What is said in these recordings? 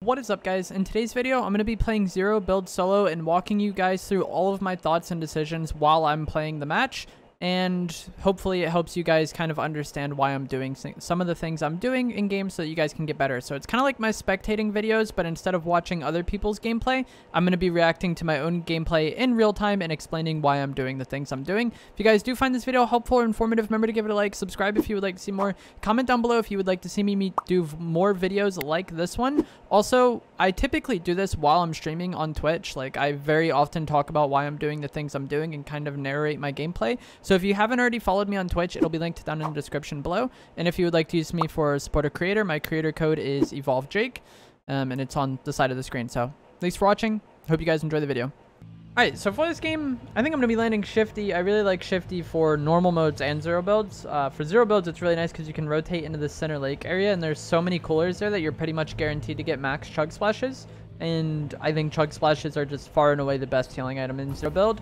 What is up, guys? In today's video, I'm going to be playing Zero Build solo and walking you guys through all of my thoughts and decisions while I'm playing the match. And hopefully it helps you guys kind of understand why I'm doing some of the things I'm doing in games so that you guys can get better. So it's kind of like my spectating videos, but instead of watching other people's gameplay, I'm going to be reacting to my own gameplay in real time and explaining why I'm doing the things I'm doing. If you guys do find this video helpful or informative, remember to give it a like, subscribe if you would like to see more, comment down below if you would like to see me do more videos like this one. Also, I typically do this while I'm streaming on Twitch. Like, I very often talk about why I'm doing the things I'm doing and kind of narrate my gameplay. So if you haven't already followed me on Twitch, it'll be linked down in the description below. And if you would like to use me for support a creator, my creator code is EvolveJake, and it's on the side of the screen. So thanks for watching. Hope you guys enjoy the video. Alright, so for this game, I think I'm going to be landing Shifty. I really like Shifty for normal modes and Zero builds. For Zero builds, it's really nice because you can rotate into the center lake area, and there's so many coolers there that you're pretty much guaranteed to get max Chug Splashes. And I think Chug Splashes are just far and away the best healing item in Zero build,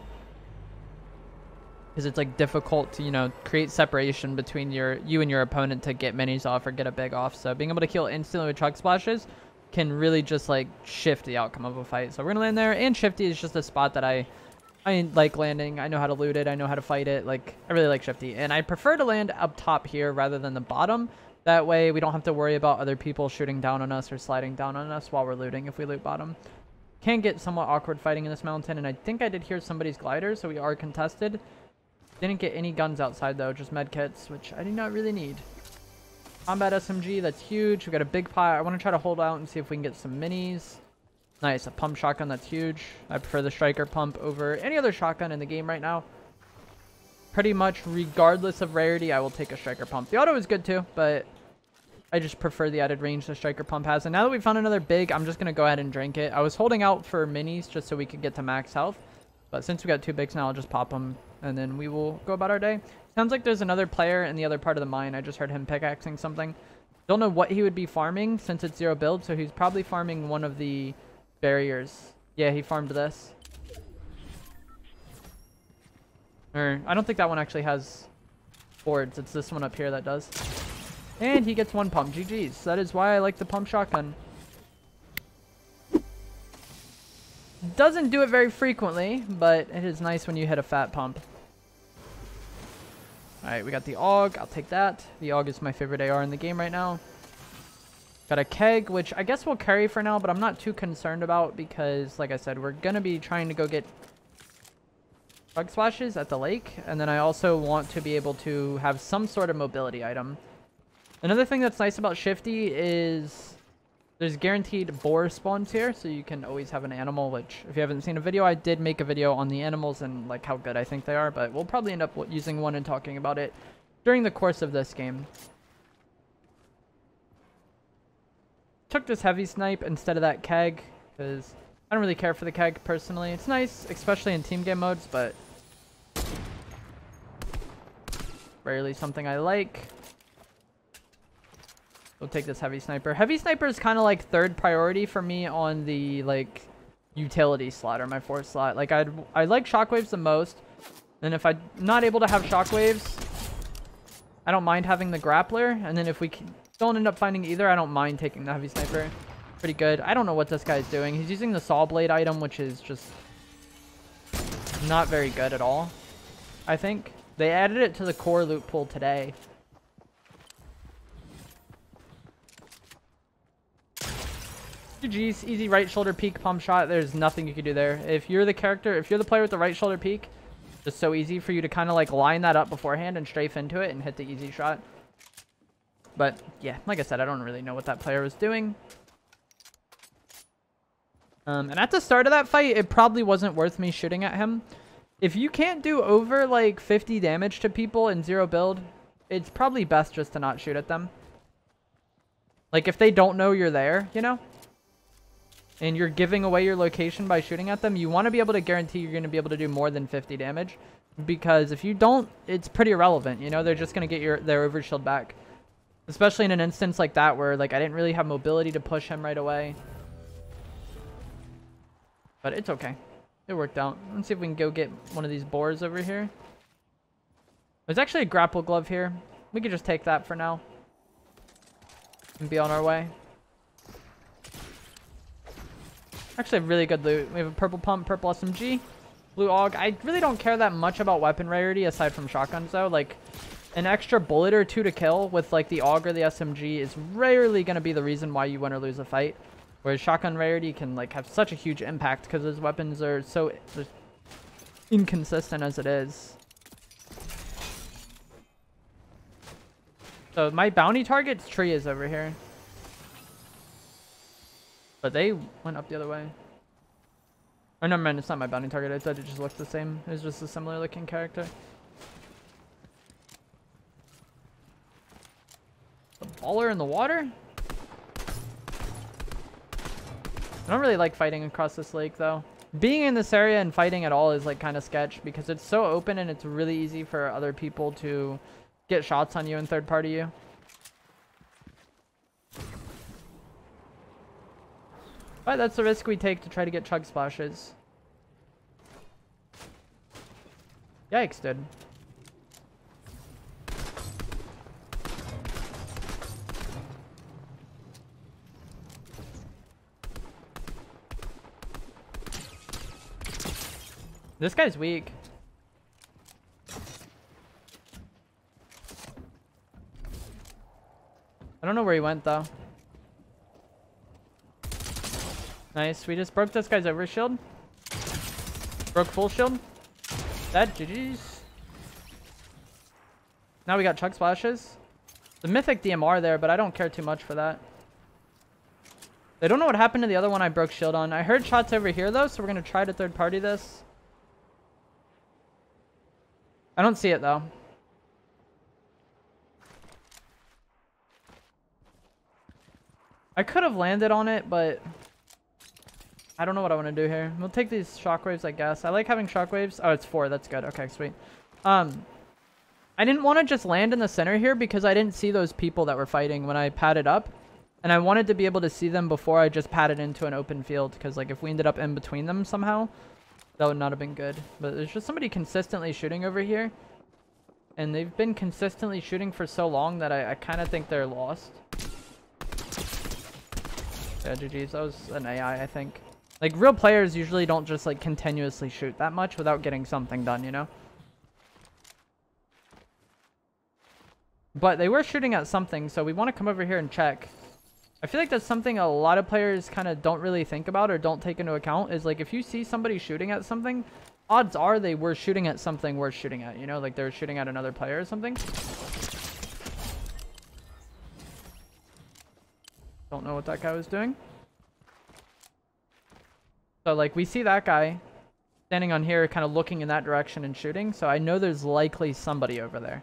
because it's like difficult to, you know, create separation between you and your opponent to get minis off or get a big off. So being able to kill instantly with Chug Splashes can really just like shift the outcome of a fight. So we're gonna land there, and Shifty is just a spot that I like landing. I know how to loot it, I know how to fight it. Like, I really like Shifty, and I prefer to land up top here rather than the bottom. That way we don't have to worry about other people shooting down on us or sliding down on us while we're looting if we loot bottom. Can get somewhat awkward fighting in this mountain, and I think I did hear somebody's glider, so we are contested. Didn't get any guns outside though, just med kits, which I do not really need. Combat SMG, that's huge. We got a big pile. I want to try to hold out and see if we can get some minis. Nice, a pump shotgun, that's huge. I prefer the striker pump over any other shotgun in the game right now. Pretty much regardless of rarity, I will take a striker pump. The auto is good too, but I just prefer the added range the striker pump has. And now that we found another big, I'm just going to go ahead and drink it. I was holding out for minis just so we could get to max health. But since we got two bigs now, I'll just pop them, and then we will go about our day. Sounds like there's another player in the other part of the mine. I just heard him pickaxing something. Don't know what he would be farming since it's Zero build, so he's probably farming one of the barriers. Yeah, he farmed this. Or, I don't think that one actually has boards. It's this one up here that does. And he gets one pump. GG's. That is why I like the pump shotgun. Doesn't do it very frequently, but it is nice when you hit a fat pump. Alright, we got the AUG. I'll take that. The AUG is my favorite AR in the game right now. Got a keg, which I guess we'll carry for now, but I'm not too concerned about because, like I said, we're going to be trying to go get Chug Splashes at the lake. And then I also want to be able to have some sort of mobility item. Another thing that's nice about Shifty is there's guaranteed boar spawns here, so you can always have an animal, which, if you haven't seen a video, I did make a video on the animals and like how good I think they are, but we'll probably end up using one and talking about it during the course of this game. Took this heavy snipe instead of that keg, because I don't really care for the keg personally. It's nice, especially in team game modes, but rarely something I like. We'll take this heavy sniper. Heavy sniper is kind of like third priority for me on the like utility slot or my fourth slot. Like I like shockwaves the most, and if I'm not able to have shockwaves, I don't mind having the grappler. And then if we don't end up finding either, I don't mind taking the heavy sniper. Pretty good. I don't know what this guy's doing. He's using the saw blade item, which is just not very good at all. I think they added it to the core loot pool today. GG's, easy right shoulder peek pump shot. There's nothing you can do there. If you're the player with the right shoulder peek, it's so easy for you to kind of like line that up beforehand and strafe into it and hit the easy shot. But yeah, like I said, I don't really know what that player was doing. And at the start of that fight, it probably wasn't worth me shooting at him. If you can't do over like 50 damage to people in Zero build, it's probably best just to not shoot at them. Like if they don't know you're there, you know? And you're giving away your location by shooting at them, you want to be able to guarantee you're going to be able to do more than 50 damage. Because if you don't, it's pretty irrelevant, you know? They're just going to get their overshield back. Especially in an instance like that where like I didn't really have mobility to push him right away. But it's okay. It worked out. Let's see if we can go get one of these boars over here. There's actually a grapple glove here. We could just take that for now and be on our way. Actually, really good loot. We have a purple pump, purple SMG, blue AUG. I really don't care that much about weapon rarity aside from shotguns though. Like, an extra bullet or two to kill with like the AUG or the SMG is rarely going to be the reason why you win or lose a fight. Whereas shotgun rarity can like have such a huge impact because those weapons are so just inconsistent as it is. So my bounty target's tree is over here. But they went up the other way. Oh, never mind, it's not my bounty target. I thought it just looked the same. It was just a similar looking character. The baller in the water? I don't really like fighting across this lake though. Being in this area and fighting at all is like kind of sketch because it's so open and it's really easy for other people to get shots on you and third party you. But that's the risk we take to try to get chug splashes. Yikes, dude. This guy's weak. I don't know where he went though. Nice. We just broke this guy's overshield. Broke full shield. Dead. GG's. Now we got chug splashes. The mythic DMR there, but I don't care too much for that. I don't know what happened to the other one I broke shield on. I heard shots over here though, so we're going to try to third party this. I don't see it though. I could have landed on it, but I don't know what I want to do here. We'll take these shockwaves, I guess. I like having shockwaves. Oh, it's 4. That's good. Okay, sweet. I didn't want to just land in the center here because I didn't see those people that were fighting when I padded up. And I wanted to be able to see them before I just padded into an open field. Because like if we ended up in between them somehow, that would not have been good. But there's just somebody consistently shooting over here. And they've been consistently shooting for so long that I kind of think they're lost. Yeah, GG's. That was an AI, I think. Like, real players usually don't just, like, continuously shoot that much without getting something done, you know? But they were shooting at something, so we want to come over here and check. I feel like that's something a lot of players kind of don't really think about or don't take into account, is, like, if you see somebody shooting at something, odds are they were shooting at something worth shooting at, you know? Like, they were shooting at another player or something. Don't know what that guy was doing. So, like, we see that guy standing on here kind of looking in that direction and shooting. So, I know there's likely somebody over there.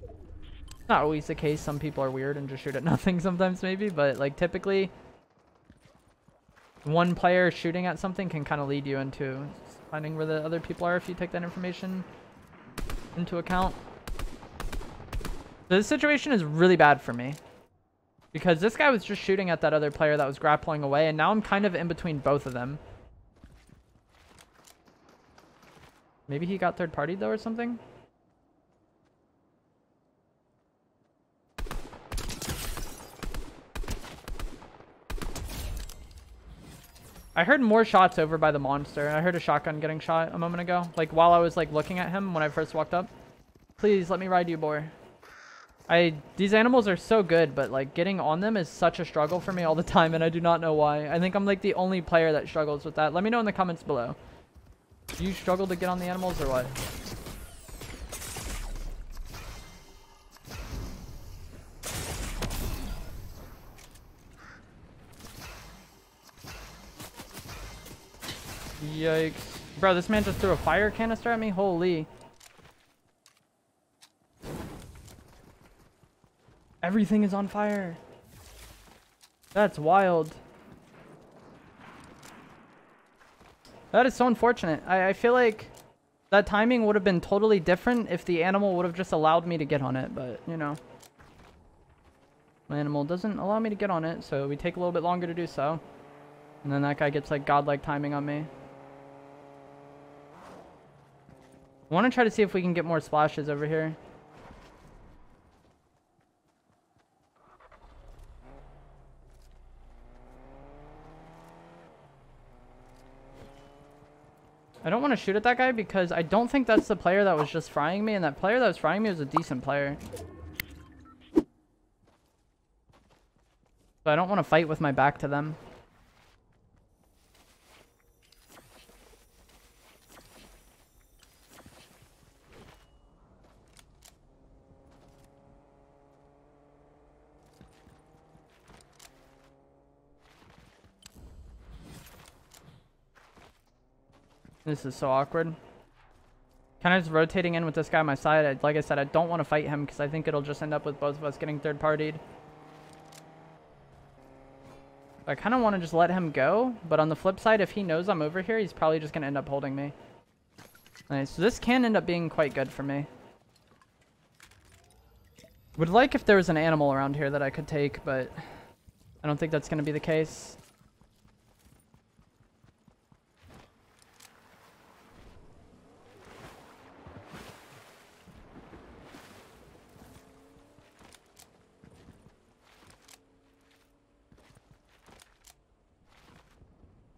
It's not always the case. Some people are weird and just shoot at nothing sometimes, maybe. But, like, typically, one player shooting at something can kind of lead you into finding where the other people are if you take that information into account. So, this situation is really bad for me. Because this guy was just shooting at that other player that was grappling away. And now I'm kind of in between both of them. Maybe he got third partied though or something? I heard more shots over by the monster. I heard a shotgun getting shot a moment ago. Like while I was like looking at him when I first walked up. Please let me ride you, boy. These animals are so good, but like getting on them is such a struggle for me all the time and I do not know why. I think I'm like the only player that struggles with that. Let me know in the comments below. Do you struggle to get on the animals or what? Yikes. Bro, this man just threw a fire canister at me? Holy. Everything is on fire. That's wild. That is so unfortunate. I feel like that timing would have been totally different if the animal would have just allowed me to get on it, but, you know. My animal doesn't allow me to get on it, so we take a little bit longer to do so. And then that guy gets, like, godlike timing on me. I want to try to see if we can get more splashes over here. I don't want to shoot at that guy because I don't think that's the player that was just frying me, and that player that was frying me was a decent player. So I don't want to fight with my back to them. This is so awkward. Kind of just rotating in with this guy on my side. Like I said, I don't want to fight him because I think it'll just end up with both of us getting third-partied. I kind of want to just let him go, but on the flip side, if he knows I'm over here, he's probably just going to end up holding me. Nice. So this can end up being quite good for me. Would like if there was an animal around here that I could take, but I don't think that's going to be the case.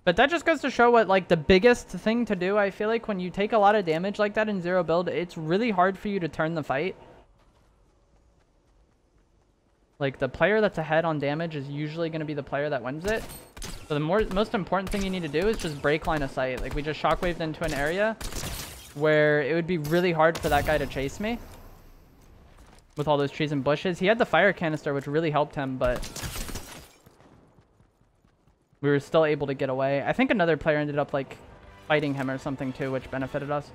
But that just goes to show what, like, the biggest thing to do, I feel like, when you take a lot of damage like that in zero build, it's really hard for you to turn the fight. Like, the player that's ahead on damage is usually going to be the player that wins it. So the most important thing you need to do is just break line of sight. Like, we just shockwaved into an area where it would be really hard for that guy to chase me with all those trees and bushes. He had the fire canister, which really helped him, but we were still able to get away. I think another player ended up, like, fighting him or something too, which benefited us.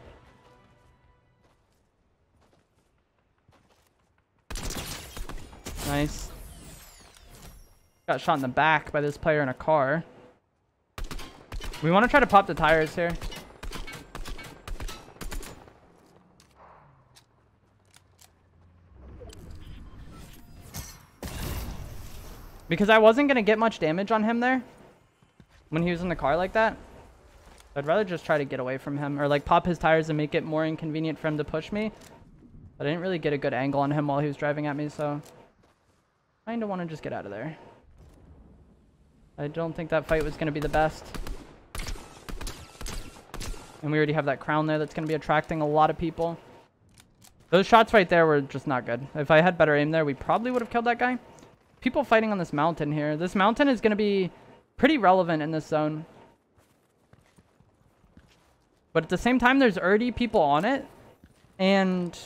Nice. Got shot in the back by this player in a car. We want to try to pop the tires here. Because I wasn't going to get much damage on him there when he was in the car like that. I'd rather just try to get away from him, or like pop his tires and make it more inconvenient for him to push me. But I didn't really get a good angle on him while he was driving at me, so I kind of want to just get out of there. I don't think that fight was going to be the best. And we already have that crown there that's going to be attracting a lot of people. Those shots right there were just not good. If I had better aim there, we probably would have killed that guy. People fighting on this mountain here. This mountain is going to be pretty relevant in this zone. But at the same time, there's already people on it. And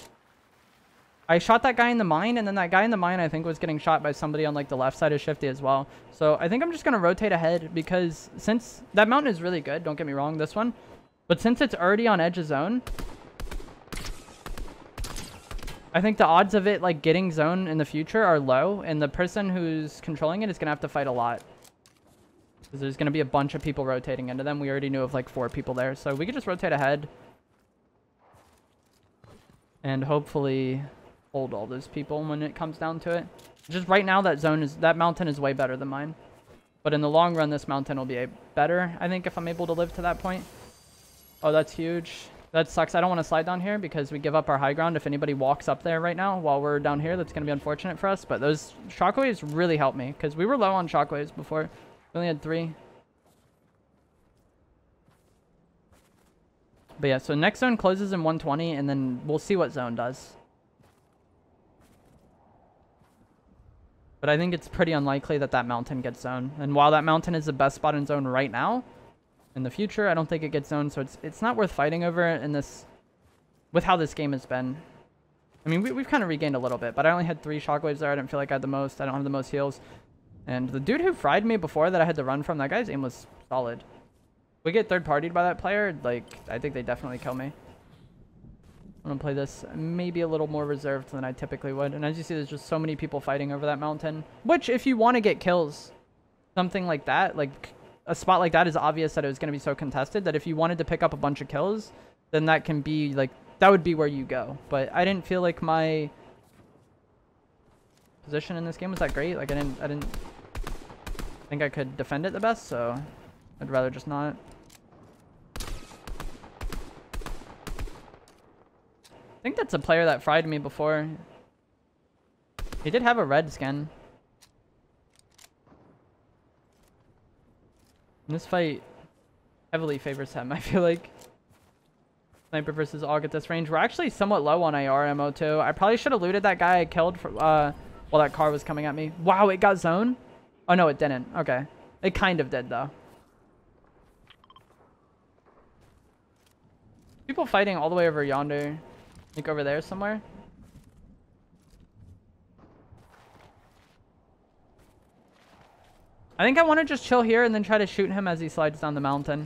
I shot that guy in the mine, and then that guy in the mine, I think, was getting shot by somebody on, like, the left side of Shifty as well. So I think I'm just going to rotate ahead, because since that mountain is really good, don't get me wrong, this one. But since it's already on edge of zone, I think the odds of it, like, getting zone in the future are low, and the person who's controlling it is going to have to fight a lot. Because there's going to be a bunch of people rotating into them. We already knew of, like, 4 people there, so we could just rotate ahead. And hopefully hold all those people when it comes down to it. Just right now, that mountain is way better than mine. But in the long run, this mountain will be better, I think, if I'm able to live to that point. Oh, that's huge. That sucks. I don't want to slide down here because we give up our high ground. If anybody walks up there right now while we're down here, that's going to be unfortunate for us. But those shockwaves really helped me because we were low on shockwaves before. We only had 3. But yeah, so next zone closes in 120, and then we'll see what zone does. But I think it's pretty unlikely that that mountain gets zone. And while that mountain is the best spot in zone right now, in the future, I don't think it gets zoned, so it's not worth fighting over in this, with how this game has been. I mean, we've kind of regained a little bit, but I only had 3 shockwaves there. I didn't feel like I had the most. I don't have the most heals. And the dude who fried me before that I had to run from, that guy's aim was solid. We get third-partied by that player, like, I think they definitely kill me. I'm going to play this maybe a little more reserved than I typically would. And as you see, there's just so many people fighting over that mountain. Which, if you want to get kills, something like that, like a spot like that is obvious that it was going to be so contested that if you wanted to pick up a bunch of kills, then that can be, like, that would be where you go. But I didn't feel like my position in this game was that great. Like, I didn't think I could defend it the best, so I'd rather just not. I think that's a player that fried me before. He did have a red skin. And this fight heavily favors him, I feel like. Sniper versus AUG at this range. We're actually somewhat low on AR ammo too. I probably should have looted that guy I killed for, while that car was coming at me. Wow, it got zone? Oh, no, it didn't. Okay. It kind of did, though. People fighting all the way over yonder. Like over there somewhere. I think I want to just chill here and then try to shoot him as he slides down the mountain.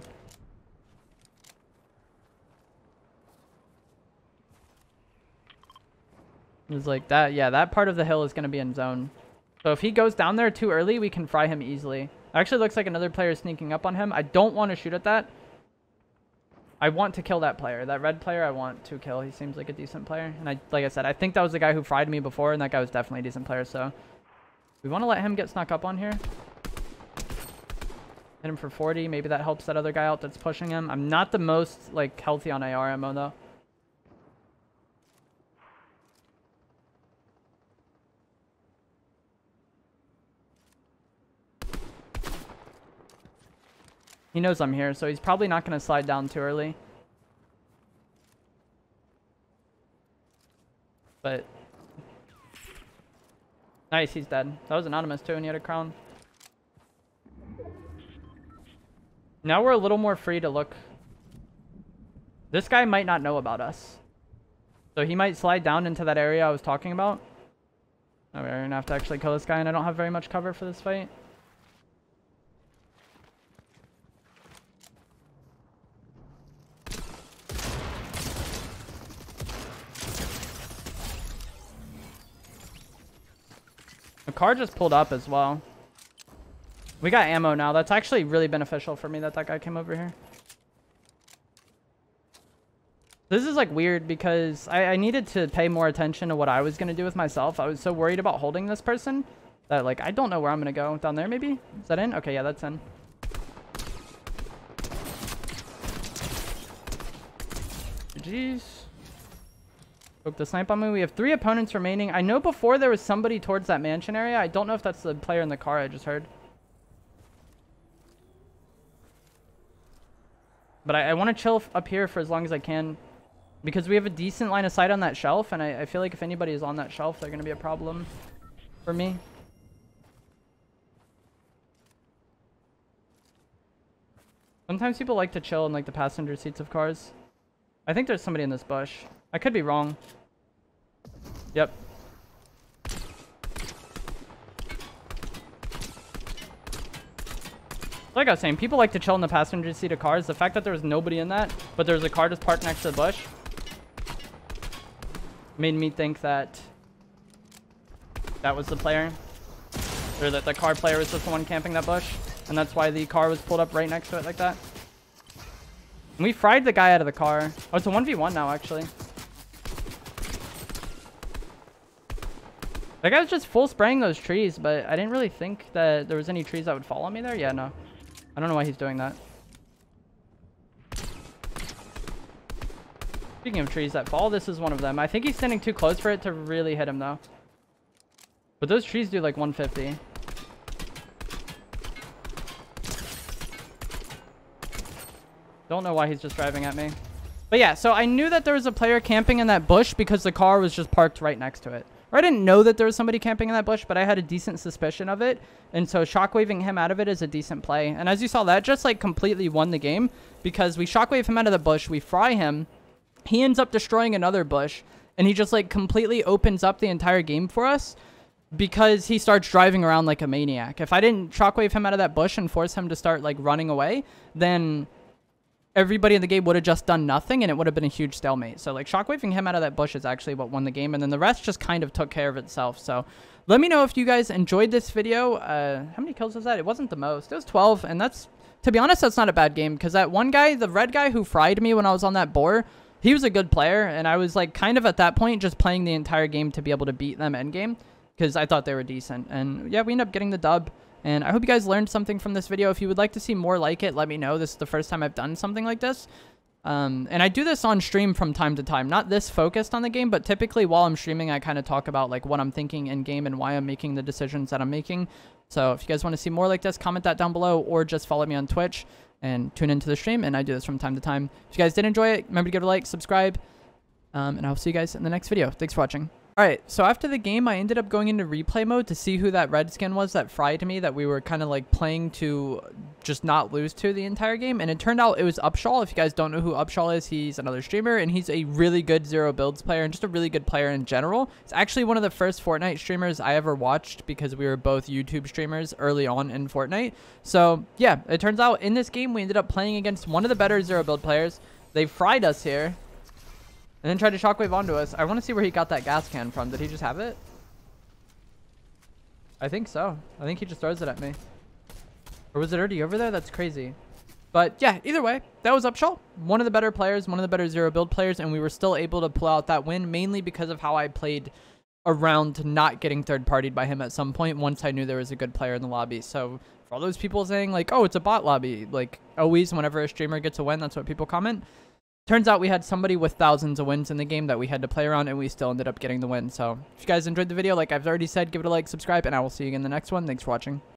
It's like that. Yeah, that part of the hill is going to be in zone. So if he goes down there too early, we can fry him easily. Actually looks like another player is sneaking up on him. I don't want to shoot at that. I want to kill that player. That red player I want to kill. He seems like a decent player. And like I said, I think that was the guy who fried me before, and that guy was definitely a decent player. So we want to let him get snuck up on here. Hit him for 40. Maybe that helps that other guy out that's pushing him. I'm not the most like healthy on AR ammo though. He knows I'm here, so he's probably not going to slide down too early. But nice, he's dead. That was anonymous too, and he had a crown. Now we're a little more free to look. This guy might not know about us. So he might slide down into that area I was talking about. Oh, we're going to have to actually kill this guy, and I don't have very much cover for this fight. The car just pulled up as well. We got ammo now. That's actually really beneficial for me that that guy came over here. This is like weird because I needed to pay more attention to what I was going to do with myself. I was so worried about holding this person that like I don't know where I'm going to go. Down there maybe? Is that in? Okay, yeah, that's in. Jeez. Broke the snipe on me. We have 3 opponents remaining. I know before there was somebody towards that mansion area. I don't know if that's the player in the car I just heard. But I want to chill up here for as long as I can. Because we have a decent line of sight on that shelf. And I feel like if anybody is on that shelf, they're going to be a problem for me. Sometimes people like to chill in like the passenger seats of cars. I think there's somebody in this bush. I could be wrong. Yep. Like I was saying, people like to chill in the passenger seat of cars. The fact that there was nobody in that, but there was a car just parked next to the bush, made me think that that was the player. Or that the car player was just the one camping that bush. And that's why the car was pulled up right next to it like that. And we fried the guy out of the car. Oh, it's a 1v1 now, actually. That guy was just full spraying those trees, but I didn't really think that there was any trees that would fall on me there. Yeah, no. I don't know why he's doing that. Speaking of trees that fall, this is one of them. I think he's standing too close for it to really hit him, though. But those trees do like 150. Don't know why he's just driving at me. But yeah, so I knew that there was a player camping in that bush because the car was just parked right next to it. Or I didn't know that there was somebody camping in that bush, but I had a decent suspicion of it. And so shockwaving him out of it is a decent play. And as you saw, that just like completely won the game because we shockwave him out of the bush. We fry him. He ends up destroying another bush. And he just like completely opens up the entire game for us because he starts driving around like a maniac. If I didn't shockwave him out of that bush and force him to start like running away, then everybody in the game would have just done nothing and it would have been a huge stalemate. So like shockwaving him out of that bush is actually what won the game, and then the rest just kind of took care of itself. So let me know if you guys enjoyed this video. How many kills was that? It wasn't the most. It was 12, and that's, to be honest, that's not a bad game because that one guy, the red guy who fried me when I was on that boar, he was a good player, and I was like kind of at that point just playing the entire game to be able to beat them endgame because I thought they were decent. And yeah, we ended up getting the dub. And I hope you guys learned something from this video. If you would like to see more like it, let me know. This is the first time I've done something like this. And I do this on stream from time to time. Not this focused on the game, but typically while I'm streaming, I kind of talk about like what I'm thinking in game and why I'm making the decisions that I'm making. So if you guys want to see more like this, comment that down below or just follow me on Twitch. and tune into the stream, and I do this from time to time. If you guys did enjoy it, remember to give it a like, subscribe, and I'll see you guys in the next video. Thanks for watching. Alright, so after the game, I ended up going into replay mode to see who that red skin was that fried me, that we were kind of like playing to just not lose to the entire game. And it turned out it was Upshaw. If you guys don't know who Upshaw is, he's another streamer, and he's a really good zero builds player and just a really good player in general. It's actually one of the first Fortnite streamers I ever watched because we were both YouTube streamers early on in Fortnite. So yeah, it turns out in this game, we ended up playing against one of the better zero build players. They fried us here. And then tried to shockwave onto us. I want to see where he got that gas can from. Did he just have it? I think so. I think he just throws it at me. Or was it already over there? That's crazy. But yeah, either way, that was Upshaw. One of the better players, one of the better zero build players, and we were still able to pull out that win, mainly because of how I played around not getting third partied by him at some point once I knew there was a good player in the lobby. So for all those people saying like, oh, it's a bot lobby, like always whenever a streamer gets a win, that's what people comment. Turns out we had somebody with thousands of wins in the game that we had to play around, and we still ended up getting the win. So if you guys enjoyed the video, like I've already said, give it a like, subscribe, and I will see you in the next one. Thanks for watching.